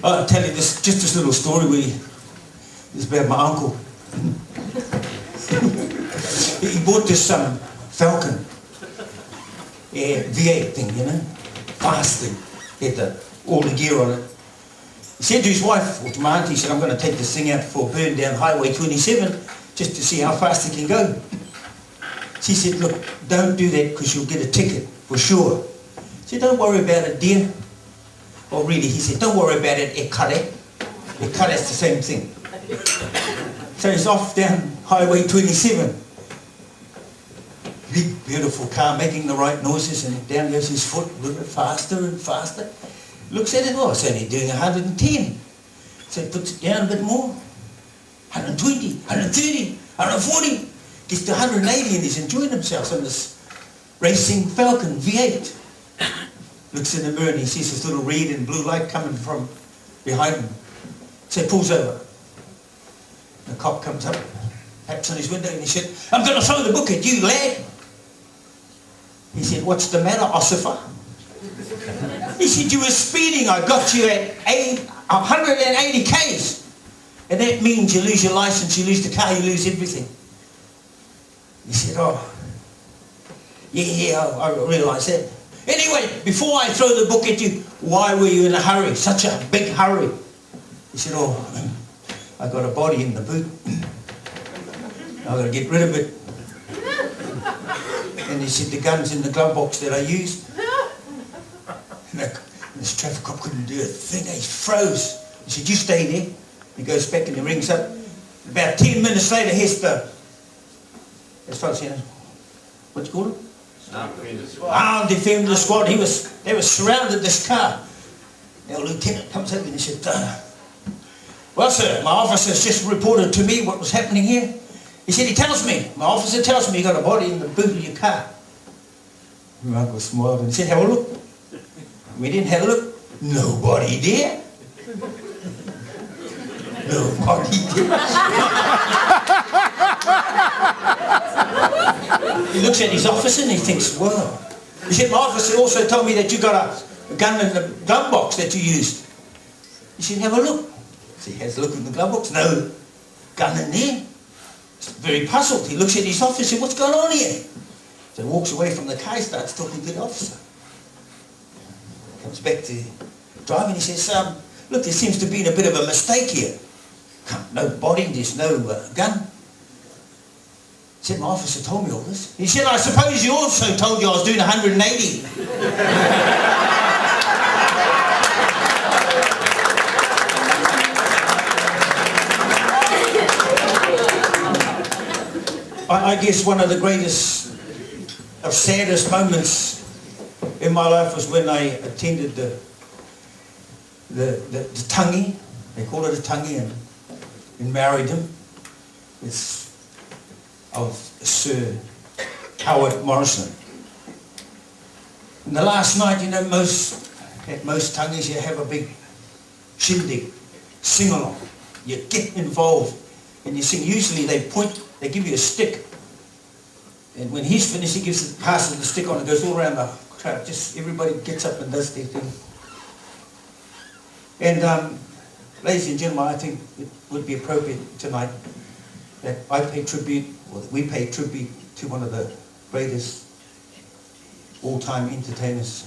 I'll tell you this, just this little story it's about my uncle. He bought this Falcon V8 thing, you know, fast thing. He had all the gear on it. He said to his wife, or to my auntie, he said, I'm going to take this thing out for a burn down Highway 27 just to see how fast it can go. She said, look, don't do that because you'll get a ticket, for sure. He said, don't worry about it, dear. Or really, he said, don't worry about it, ekare. Ekare's the same thing. So he's off down Highway 27. Big, beautiful car, making the right noises, and down goes his foot, a little bit faster and faster. Looks at it, oh, it's only doing 110. So he puts it down a bit more. 120, 130, 140. Gets to 180 and he's enjoying himself on this racing Falcon V8. Looks in the mirror and he sees this little red and blue light coming from behind him. So he pulls over. The cop comes up, taps on his window and he said, I'm going to throw the book at you, lad. He said, what's the matter, ossifer? He said, you were speeding. I got you at 180 k's. And that means you lose your license, you lose the car, you lose everything. He said, oh, yeah, I realise that. Anyway, before I throw the book at you, why were you in a hurry, such a big hurry? He said, oh, I got a body in the boot. I've got to get rid of it. And he said, the gun's in the glove box that I used. And this traffic cop couldn't do a thing, he froze. He said, you stay there. He goes back and he rings up. About 10 minutes later, here's the, as far as you know, what do you call it? Armed Defender Squad. They were surrounded this car. Now lieutenant comes over and he said, well sir, my officer's just reported to me what was happening here. He said, my officer tells me you got a body in the boot of your car. My uncle smiled and he said, have a look. We didn't have a look. Nobody there. Nobody there. He looks at his officer and he thinks, wow. He said, my officer also told me that you got a gun in the glove box that you used. He said, have a look. So he has a look in the glove box. No gun in there. He's very puzzled. He looks at his officer and says, what's going on here? So he walks away from the car, he starts talking to the officer. Comes back to driving, he says, look, there seems to be a bit of a mistake here. No body, there's no gun. He said, my officer told me all this. He said, I suppose you also told you I was doing 180. I guess one of the greatest, saddest moments in my life was when I attended the tangi. They call it a tangi, and married him. It's of Sir Howard Morrison. And the last night, you know, at most tangis you have a big shindig, sing-along. You get involved and you sing. Usually they give you a stick. And when he's finished, he passes the stick on and goes all around the crowd. Just everybody gets up and does their thing. And ladies and gentlemen, I think it would be appropriate tonight that I pay tribute, or that we pay tribute to one of the greatest all-time entertainers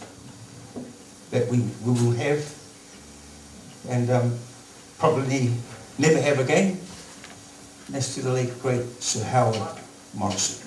that we will have, and probably never have again. And that's to the late, great Sir Howard Morrison.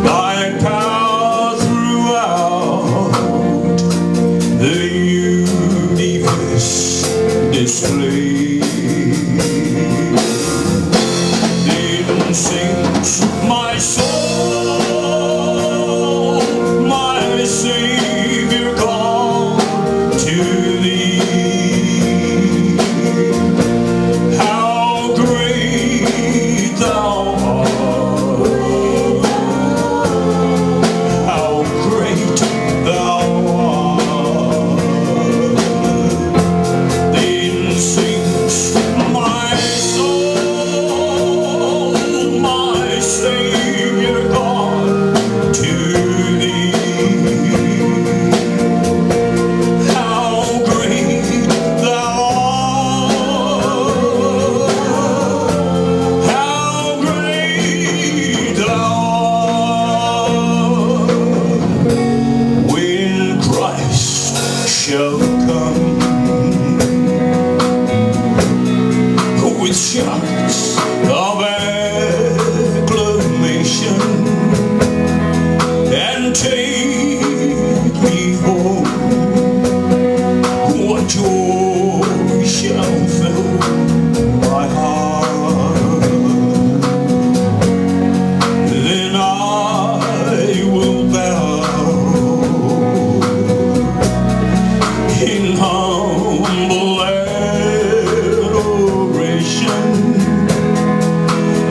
Like power throughout me home. What joy shall fill my heart? Then I will bow in humble adoration,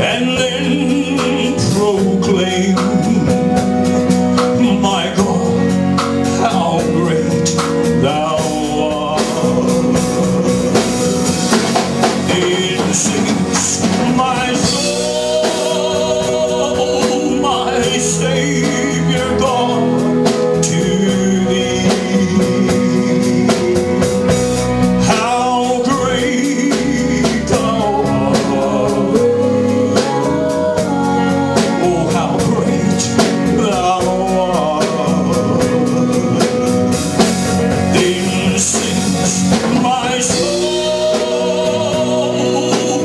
and then proclaim, my God, how great thou art. Then sings my soul, my Savior God, to thee. How great thou art. Oh, how great thou art. Then sings my soul,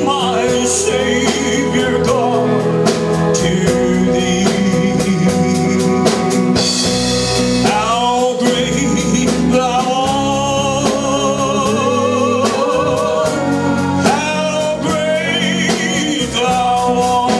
my Savior God, to thee. How great thou art. How great thou art.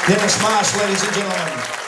Dennis Marsh, ladies and gentlemen.